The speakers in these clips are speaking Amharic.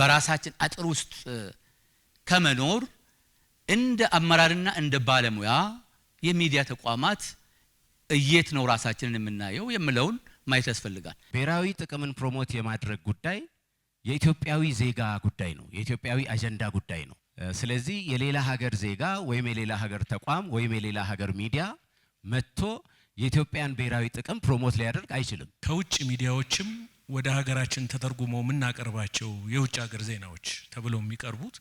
በራሳችን አጥር ውስጥ ከመኖር እንደ አመራርና እንደ ባለሙያ የሚዲያ ተቋማት እየት ነው ራሳችንን የምናየው የምለውን ማየት ያስፈልጋል። ብሔራዊ ጥቅምን ፕሮሞት የማድረግ ጉዳይ የኢትዮጵያዊ ዜጋ ጉዳይ ነው፣ የኢትዮጵያዊ አጀንዳ ጉዳይ ነው። ስለዚህ የሌላ ሀገር ዜጋ ወይም የሌላ ሀገር ተቋም ወይም የሌላ ሀገር ሚዲያ መጥቶ የኢትዮጵያን ብሔራዊ ጥቅም ፕሮሞት ሊያደርግ አይችልም። ከውጭ ሚዲያዎችም ወደ ሀገራችን ተተርጉመው የምናቀርባቸው የውጭ ሀገር ዜናዎች ተብለው የሚቀርቡት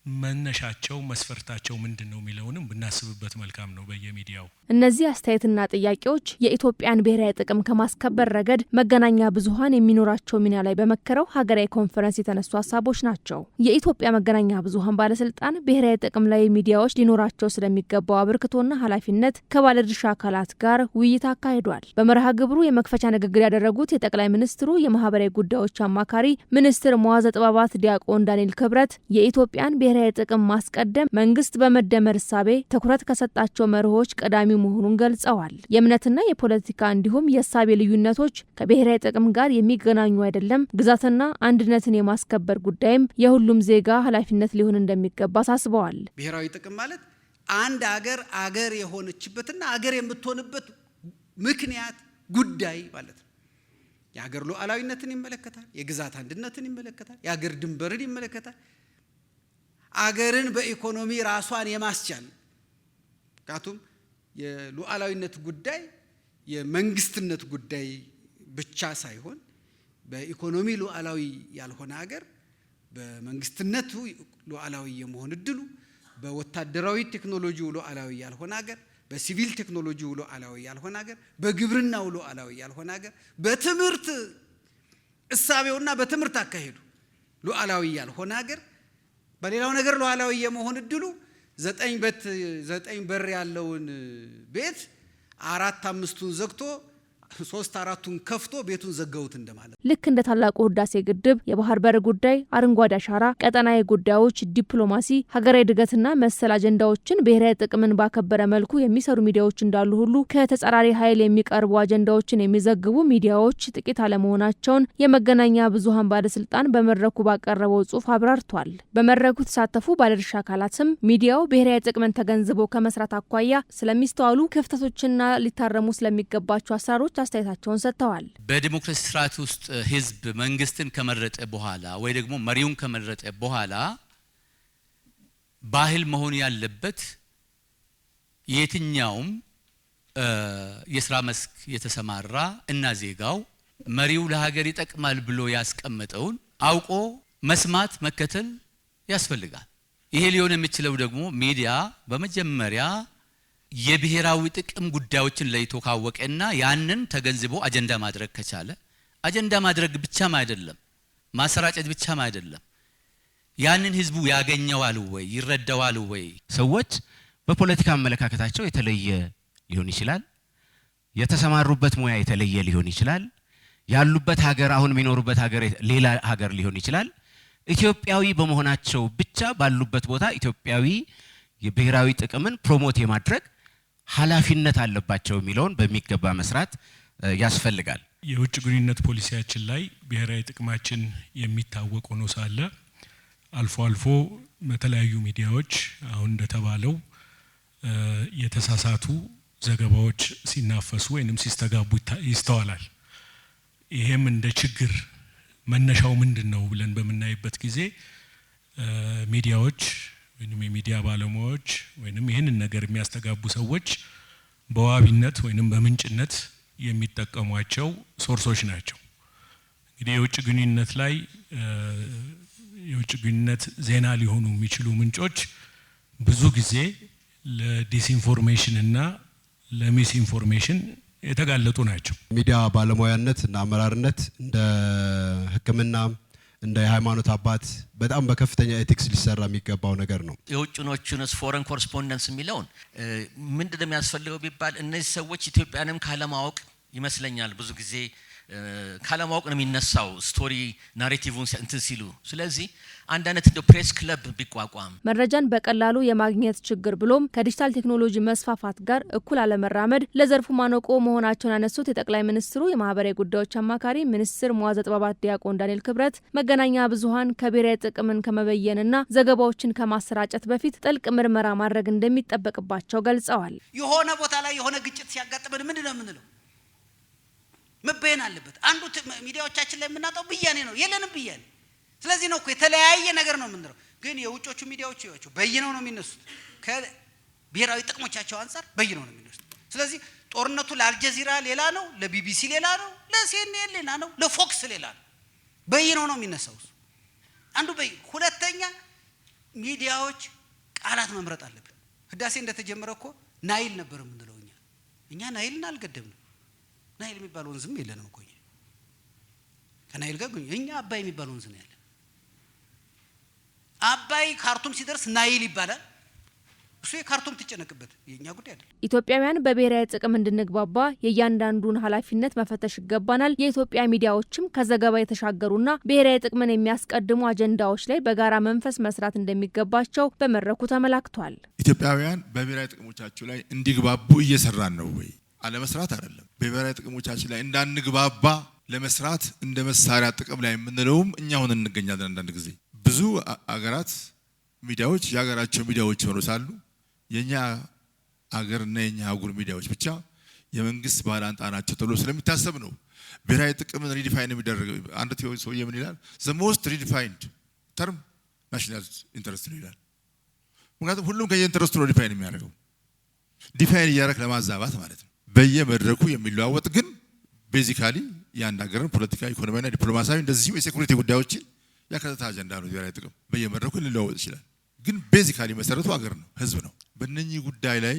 መነሻቸው መስፈርታቸው ምንድነው የሚለውንም ብናስብበት መልካም ነው በየሚዲያው። እነዚህ አስተያየትና ጥያቄዎች የኢትዮጵያን ብሔራዊ ጥቅም ከማስከበር ረገድ መገናኛ ብዙሃን የሚኖራቸው ሚና ላይ በመከረው ሀገራዊ ኮንፈረንስ የተነሱ ሀሳቦች ናቸው። የኢትዮጵያ መገናኛ ብዙሃን ባለስልጣን ብሔራዊ ጥቅም ላይ ሚዲያዎች ሊኖራቸው ስለሚገባው አበርክቶና ኃላፊነት ከባለድርሻ አካላት ጋር ውይይት አካሂዷል። በመርሃ ግብሩ የመክፈቻ ንግግር ያደረጉት የጠቅላይ ሚኒስትሩ የማህበራዊ ጉዳዮች አማካሪ ሚኒስትር መዋዘ ጥበባት ዲያቆን ዳንኤል ክብረት የኢትዮጵያን ብሔራዊ ጥቅም ማስቀደም መንግስት በመደመር እሳቤ ትኩረት ከሰጣቸው መርሆች ቀዳሚ መሆኑን ገልጸዋል። የእምነትና የፖለቲካ እንዲሁም የእሳቤ ልዩነቶች ከብሔራዊ ጥቅም ጋር የሚገናኙ አይደለም። ግዛትና አንድነትን የማስከበር ጉዳይም የሁሉም ዜጋ ኃላፊነት ሊሆን እንደሚገባ አሳስበዋል። ብሔራዊ ጥቅም ማለት አንድ አገር የሆነችበትና አገር የምትሆንበት ምክንያት ጉዳይ ማለት ነው። የሀገር ሉዓላዊነትን ይመለከታል፣ የግዛት አንድነትን ይመለከታል፣ የሀገር ድንበርን ይመለከታል፣ አገርን በኢኮኖሚ ራሷን የማስቻል ምክንያቱም የሉዓላዊነት ጉዳይ የመንግስትነት ጉዳይ ብቻ ሳይሆን በኢኮኖሚ ሉዓላዊ ያልሆነ ሀገር በመንግስትነቱ ሉዓላዊ የመሆን እድሉ፣ በወታደራዊ ቴክኖሎጂው ሉዓላዊ ያልሆነ ሀገር፣ በሲቪል ቴክኖሎጂው ሉዓላዊ ያልሆነ ሀገር፣ በግብርናው ሉዓላዊ ያልሆነ ሀገር፣ በትምህርት እሳቤውና በትምህርት አካሄዱ ሉዓላዊ ያልሆነ ሀገር በሌላው ነገር ሉዓላዊ የመሆን እድሉ 9 በር ያለውን ቤት 4-5ቱን ዘግቶ 3-4ቱን ከፍቶ ቤቱን ዘጋውት እንደማለት። ልክ እንደ ታላቁ ህዳሴ ግድብ፣ የባህር በር ጉዳይ፣ አረንጓዴ አሻራ፣ ቀጠናዊ ጉዳዮች፣ ዲፕሎማሲ፣ ሀገራዊ እድገትና መሰል አጀንዳዎችን ብሔራዊ ጥቅምን ባከበረ መልኩ የሚሰሩ ሚዲያዎች እንዳሉ ሁሉ ከተጻራሪ ኃይል የሚቀርቡ አጀንዳዎችን የሚዘግቡ ሚዲያዎች ጥቂት አለመሆናቸውን የመገናኛ ብዙሃን ባለስልጣን በመድረኩ ባቀረበው ጽሑፍ አብራርቷል። በመድረኩ የተሳተፉ ባለድርሻ አካላትም ሚዲያው ብሔራዊ ጥቅምን ተገንዝቦ ከመስራት አኳያ ስለሚስተዋሉ ክፍተቶችና ሊታረሙ ስለሚገባቸው አሰራሮች አስተያየታቸውን ሰጥተዋል። በዲሞክራሲ ስርዓት ውስጥ ህዝብ መንግስትን ከመረጠ በኋላ ወይ ደግሞ መሪውን ከመረጠ በኋላ ባህል መሆን ያለበት የትኛውም የስራ መስክ የተሰማራ እና ዜጋው መሪው ለሀገር ይጠቅማል ብሎ ያስቀመጠውን አውቆ መስማት መከተል ያስፈልጋል። ይሄ ሊሆን የሚችለው ደግሞ ሚዲያ በመጀመሪያ የብሔራዊ ጥቅም ጉዳዮችን ለይቶ ካወቀና ያንን ተገንዝቦ አጀንዳ ማድረግ ከቻለ፣ አጀንዳ ማድረግ ብቻም አይደለም ማሰራጨት ብቻም አይደለም፣ ያንን ህዝቡ ያገኘዋል ወይ ይረዳዋል ወይ? ሰዎች በፖለቲካ አመለካከታቸው የተለየ ሊሆን ይችላል፣ የተሰማሩበት ሙያ የተለየ ሊሆን ይችላል፣ ያሉበት ሀገር አሁን የሚኖሩበት ሀገር ሌላ ሀገር ሊሆን ይችላል። ኢትዮጵያዊ በመሆናቸው ብቻ ባሉበት ቦታ ኢትዮጵያዊ የብሔራዊ ጥቅምን ፕሮሞት የማድረግ ኃላፊነት አለባቸው የሚለውን በሚገባ መስራት ያስፈልጋል። የውጭ ግንኙነት ፖሊሲያችን ላይ ብሔራዊ ጥቅማችን የሚታወቅ ሆኖ ሳለ አልፎ አልፎ በተለያዩ ሚዲያዎች አሁን እንደተባለው የተሳሳቱ ዘገባዎች ሲናፈሱ ወይንም ሲስተጋቡ ይስተዋላል። ይሄም እንደ ችግር መነሻው ምንድነው ብለን በመናይበት ጊዜ ሚዲያዎች ወይንም የሚዲያ ባለሙያዎች ወይንም ይሄንን ነገር የሚያስተጋቡ ሰዎች በዋቢነት ወይንም በምንጭነት የሚጠቀሟቸው ሶርሶች ናቸው። እንግዲህ የውጭ ግንኙነት ላይ የውጭ ግንኙነት ዜና ሊሆኑ የሚችሉ ምንጮች ብዙ ጊዜ ለዲስኢንፎርሜሽን እና ለሚስ ኢንፎርሜሽን የተጋለጡ ናቸው። ሚዲያ ባለሙያነት እና አመራርነት እንደ ሕክምና እንደ ሃይማኖት አባት በጣም በከፍተኛ ኤቲክስ ሊሰራ የሚገባው ነገር ነው። የውጭኖቹንስ ፎረን ኮረስፖንደንስ የሚለውን ምንድነው የሚያስፈልገው ቢባል እነዚህ ሰዎች ኢትዮጵያንም ካለማወቅ ይመስለኛል ብዙ ጊዜ ካለማወቅ ነው የሚነሳው ስቶሪ ናሬቲቭን እንትን ሲሉ ስለዚህ አንድ አይነት እንደ ፕሬስ ክለብ ቢቋቋም መረጃን በቀላሉ የማግኘት ችግር ብሎም ከዲጂታል ቴክኖሎጂ መስፋፋት ጋር እኩል አለመራመድ ለዘርፉ ማነቆ መሆናቸውን ያነሱት የጠቅላይ ሚኒስትሩ የማህበራዊ ጉዳዮች አማካሪ ሚኒስትር ሙዓዘ ጥበባት ዲያቆን ዳንኤል ክብረት መገናኛ ብዙሃን ከብሔራዊ ጥቅምን ከመበየንና ዘገባዎችን ከማሰራጨት በፊት ጥልቅ ምርመራ ማድረግ እንደሚጠበቅባቸው ገልጸዋል። የሆነ ቦታ ላይ የሆነ ግጭት ሲያጋጥመን ምንድነው የምንለው? መበየን አለበት። አንዱ ሚዲያዎቻችን ላይ የምናጣው ብያኔ ነው። የለንም ብያኔ። ስለዚህ ነው እኮ የተለያየ ነገር ነው የምንለው። ግን የውጮቹ ሚዲያዎች ይዋቸው በየነው ነው የሚነሱት። ከብሔራዊ ጥቅሞቻቸው አንፃር በየነው ነው የሚነሱት። ስለዚህ ጦርነቱ ለአልጀዚራ ሌላ ነው፣ ለቢቢሲ ሌላ ነው፣ ለሲኤንኤን ሌላ ነው፣ ለፎክስ ሌላ ነው። በየነው ነው የሚነሳው። አንዱ ሁለተኛ ሚዲያዎች ቃላት መምረጥ አለብን። ህዳሴ እንደተጀመረ እኮ ናይል ነበር የምንለው እኛ ናይልን አልገደብንም። ናይል የሚባል ወንዝም የለንም እኮ ከናይል ጋር እኛ አባይ የሚባል ወንዝ ነው ያለ። አባይ ካርቱም ሲደርስ ናይል ይባላል። እሱ የካርቱም ትጨነቅበት የኛ ጉዳይ አይደለም። ኢትዮጵያውያን በብሔራዊ ጥቅም እንድንግባባ የእያንዳንዱን ኃላፊነት መፈተሽ ይገባናል። የኢትዮጵያ ሚዲያዎችም ከዘገባ የተሻገሩና ብሔራዊ ጥቅምን የሚያስቀድሙ አጀንዳዎች ላይ በጋራ መንፈስ መስራት እንደሚገባቸው በመድረኩ ተመላክቷል። ኢትዮጵያውያን በብሔራዊ ጥቅሞቻቸው ላይ እንዲግባቡ እየሰራን ነው ወይ? አለመስራት አይደለም። በብሔራዊ ጥቅሞቻችን ላይ እንዳንግባባ ለመስራት እንደ መሳሪያ ጥቅም ላይ የምንለውም እኛ ሆነን እንገኛለን። አንዳንድ ጊዜ ብዙ አገራት ሚዲያዎች የሀገራቸው ሚዲያዎች ሆነው ሳሉ የኛ አገርና የኛ አህጉር ሚዲያዎች ብቻ የመንግስት ባላንጣ ናቸው ተብሎ ስለሚታሰብ ነው ብሔራዊ ጥቅምን ሪዲፋይን የሚደረግ። አንድ ሰውዬ ምን ይላል? the most redefined term national interest ይላል። ምክንያቱም ሁሉም ከየኢንተረስቱ ነው ዲፋይን የሚያደርገው። ዲፋይን እያደረግ ለማዛባት ማለት ነው። በየመድረኩ የሚለዋወጥ ግን ቤዚካሊ የአንድ ሀገርን ፖለቲካ፣ ኢኮኖሚያና ዲፕሎማሲያዊ እንደዚሁ የሴኩሪቲ ጉዳዮችን ያካተተ አጀንዳ ነው። ብሔራዊ ጥቅም በየመድረኩ ሊለዋወጥ ይችላል። ግን ቤዚካሊ መሰረቱ ሀገር ነው፣ ህዝብ ነው። በእነኚህ ጉዳይ ላይ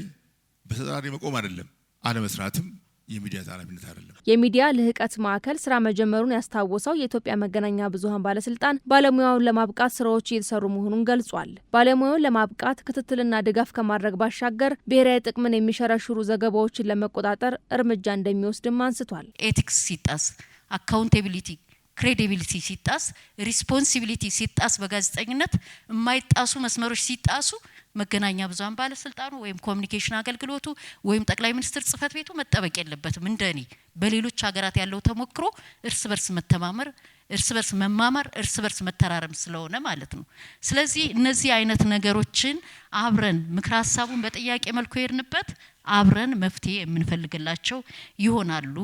በተጻራሪ መቆም አይደለም፣ አለመስራትም የሚዲያ ኃላፊነት አይደለም። የሚዲያ ልህቀት ማዕከል ስራ መጀመሩን ያስታወሰው የኢትዮጵያ መገናኛ ብዙሃን ባለስልጣን ባለሙያውን ለማብቃት ስራዎች እየተሰሩ መሆኑን ገልጿል። ባለሙያውን ለማብቃት ክትትልና ድጋፍ ከማድረግ ባሻገር ብሔራዊ ጥቅምን የሚሸረሽሩ ዘገባዎችን ለመቆጣጠር እርምጃ እንደሚወስድም አንስቷል። ኤቲክስ ሲጣስ፣ አካውንታቢሊቲ፣ ክሬዲቢሊቲ ሲጣስ፣ ሪስፖንሲቢሊቲ ሲጣስ፣ በጋዜጠኝነት የማይጣሱ መስመሮች ሲጣሱ መገናኛ ብዙሃን ባለስልጣኑ ወይም ኮሙኒኬሽን አገልግሎቱ ወይም ጠቅላይ ሚኒስትር ጽህፈት ቤቱ መጠበቅ የለበትም። እንደኔ በሌሎች ሀገራት ያለው ተሞክሮ እርስ በርስ መተማመር፣ እርስ በርስ መማማር፣ እርስ በርስ መተራረም ስለሆነ ማለት ነው። ስለዚህ እነዚህ አይነት ነገሮችን አብረን ምክረ ሀሳቡን በጥያቄ መልኩ የሄድንበት አብረን መፍትሄ የምንፈልግላቸው ይሆናሉ።